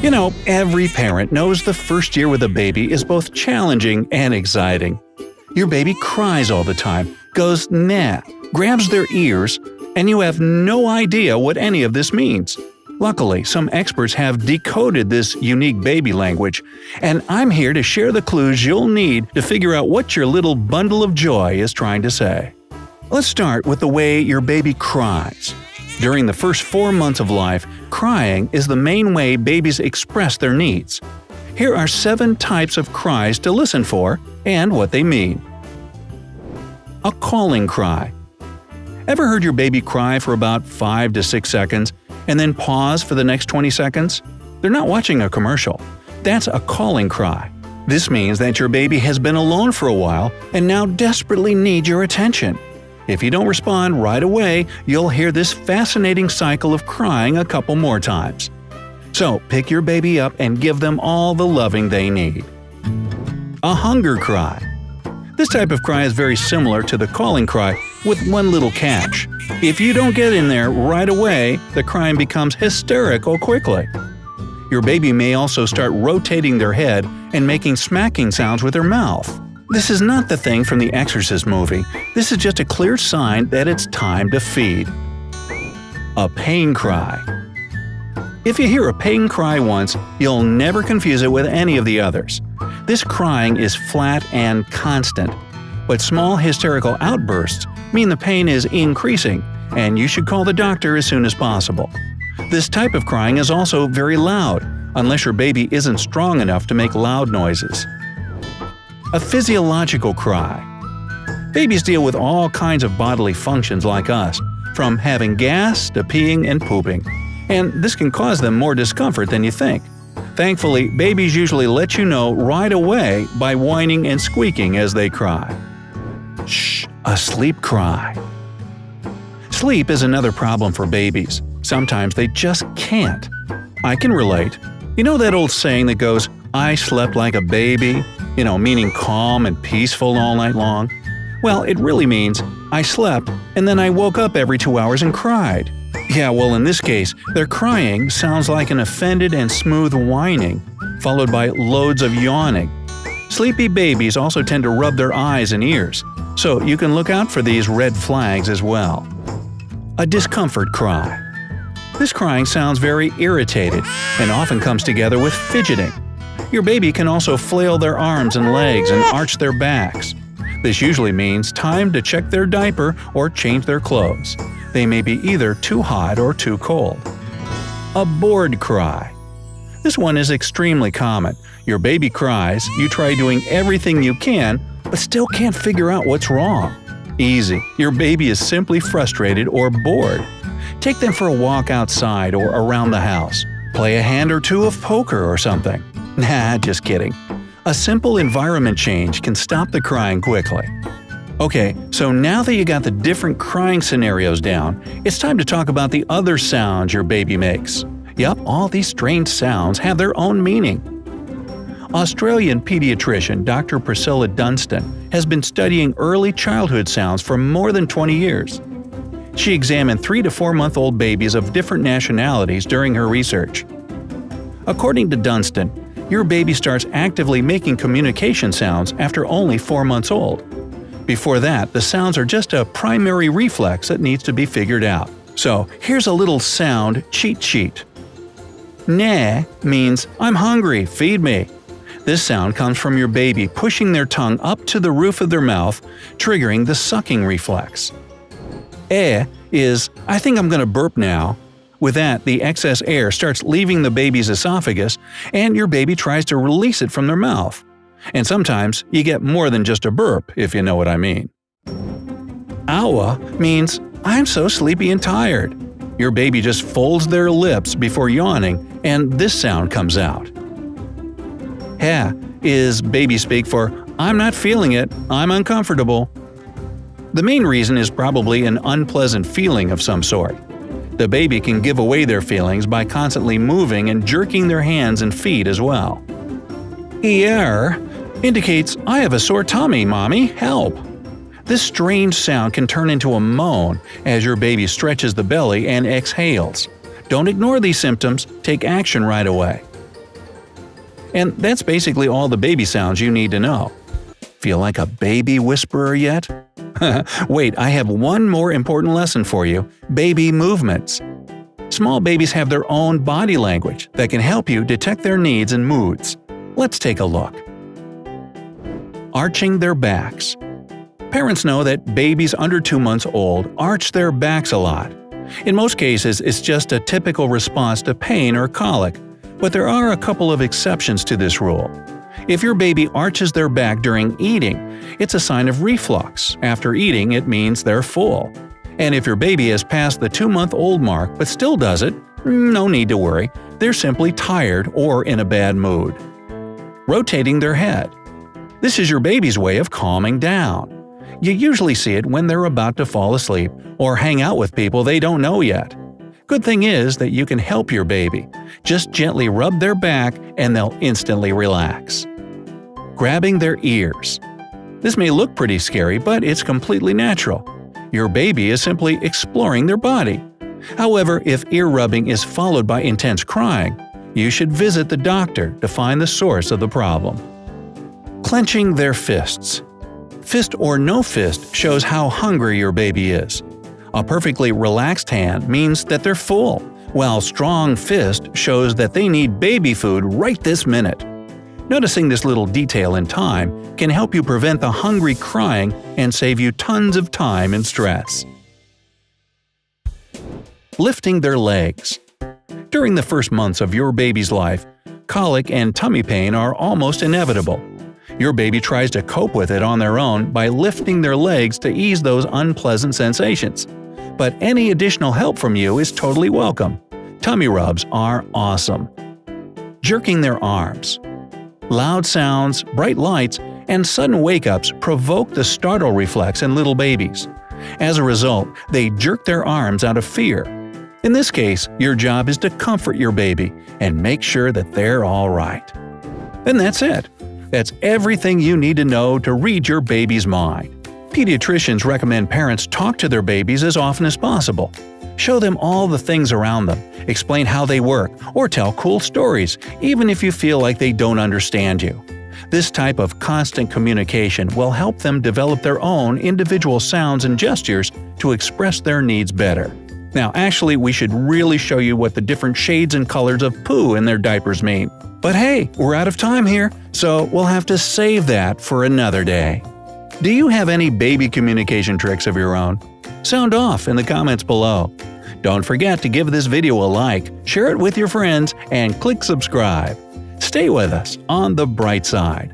You know, every parent knows the first year with a baby is both challenging and exciting. Your baby cries all the time, goes nah, grabs their ears, and you have no idea what any of this means. Luckily, some experts have decoded this unique baby language, and I'm here to share the clues you'll need to figure out what your little bundle of joy is trying to say. Let's start with the way your baby cries. During the first 4 months of life, crying is the main way babies express their needs. Here are 7 types of cries to listen for and what they mean. A calling cry. Ever heard your baby cry for about 5 to 6 seconds and then pause for the next 20 seconds? They're not watching a commercial. That's a calling cry. This means that your baby has been alone for a while and now desperately needs your attention. If you don't respond right away, you'll hear this fascinating cycle of crying a couple more times. So pick your baby up and give them all the loving they need. A hunger cry. This type of cry is very similar to the calling cry, with one little catch. If you don't get in there right away, the crying becomes hysterical quickly. Your baby may also start rotating their head and making smacking sounds with their mouth. This is not the thing from the Exorcist movie. This is just a clear sign that it's time to feed. A pain cry. If you hear a pain cry once, you'll never confuse it with any of the others. This crying is flat and constant, but small hysterical outbursts mean the pain is increasing, and you should call the doctor as soon as possible. This type of crying is also very loud, unless your baby isn't strong enough to make loud noises. A physiological cry. Babies deal with all kinds of bodily functions like us, from having gas to peeing and pooping, and this can cause them more discomfort than you think. Thankfully, babies usually let you know right away by whining and squeaking as they cry. Shh, a sleep cry. Sleep is another problem for babies. Sometimes they just can't. I can relate. You know that old saying that goes, "I slept like a baby"? Meaning calm and peaceful all night long? Well, it really means, I slept and then I woke up every 2 hours and cried. Yeah, well in this case, their crying sounds like an offended and smooth whining, followed by loads of yawning. Sleepy babies also tend to rub their eyes and ears, so you can look out for these red flags as well. A discomfort cry. This crying sounds very irritated and often comes together with fidgeting. Your baby can also flail their arms and legs and arch their backs. This usually means time to check their diaper or change their clothes. They may be either too hot or too cold. A bored cry. This one is extremely common. Your baby cries, you try doing everything you can, but still can't figure out what's wrong. Easy, your baby is simply frustrated or bored. Take them for a walk outside or around the house. Play a hand or two of poker or something. Nah, just kidding. A simple environment change can stop the crying quickly. Okay, so now that you got the different crying scenarios down, it's time to talk about the other sounds your baby makes. Yup, all these strange sounds have their own meaning. Australian pediatrician Dr. Priscilla Dunstan has been studying early childhood sounds for more than 20 years. She examined 3 to 4-month-old babies of different nationalities during her research. According to Dunstan, your baby starts actively making communication sounds after only 4 months old. Before that, the sounds are just a primary reflex that needs to be figured out. So, here's a little sound cheat sheet. Nah means, "I'm hungry, feed me." This sound comes from your baby pushing their tongue up to the roof of their mouth, triggering the sucking reflex. Is, "I think I'm gonna burp now." With that, the excess air starts leaving the baby's esophagus, and your baby tries to release it from their mouth. And sometimes you get more than just a burp, if you know what I mean. Awa means, "I'm so sleepy and tired." Your baby just folds their lips before yawning, and this sound comes out. Ha is baby speak for, "I'm not feeling it, I'm uncomfortable." The main reason is probably an unpleasant feeling of some sort. The baby can give away their feelings by constantly moving and jerking their hands and feet as well. Indicates, "I have a sore tummy, mommy, help." This strange sound can turn into a moan as your baby stretches the belly and exhales. Don't ignore these symptoms, take action right away. And that's basically all the baby sounds you need to know. Feel like a baby whisperer yet? Wait, I have one more important lesson for you – baby movements. Small babies have their own body language that can help you detect their needs and moods. Let's take a look. Arching their backs. Parents know that babies under 2 months old arch their backs a lot. In most cases, it's just a typical response to pain or colic, but there are a couple of exceptions to this rule. If your baby arches their back during eating, it's a sign of reflux. After eating, it means they're full. And if your baby has passed the 2-month-old mark but still does it, no need to worry, they're simply tired or in a bad mood. Rotating their head. This is your baby's way of calming down. You usually see it when they're about to fall asleep or hang out with people they don't know yet. Good thing is that you can help your baby. Just gently rub their back and they'll instantly relax. Grabbing their ears. This may look pretty scary, but it's completely natural. Your baby is simply exploring their body. However, if ear rubbing is followed by intense crying, you should visit the doctor to find the source of the problem. Clenching their fists. Fist or no fist shows how hungry your baby is. A perfectly relaxed hand means that they're full, while strong fist shows that they need baby food right this minute. Noticing this little detail in time can help you prevent the hungry crying and save you tons of time and stress. Lifting their legs. During the first months of your baby's life, colic and tummy pain are almost inevitable. Your baby tries to cope with it on their own by lifting their legs to ease those unpleasant sensations. But any additional help from you is totally welcome. Tummy rubs are awesome. Jerking their arms. Loud sounds, bright lights, and sudden wake-ups provoke the startle reflex in little babies. As a result, they jerk their arms out of fear. In this case, your job is to comfort your baby and make sure that they're all right. And that's it. That's everything you need to know to read your baby's mind. Pediatricians recommend parents talk to their babies as often as possible. Show them all the things around them, explain how they work, or tell cool stories, even if you feel like they don't understand you. This type of constant communication will help them develop their own individual sounds and gestures to express their needs better. Now, actually, we should really show you what the different shades and colors of poo in their diapers mean. But hey, we're out of time here, so we'll have to save that for another day. Do you have any baby communication tricks of your own? Sound off in the comments below. Don't forget to give this video a like, share it with your friends, and click subscribe. Stay with us on the bright side.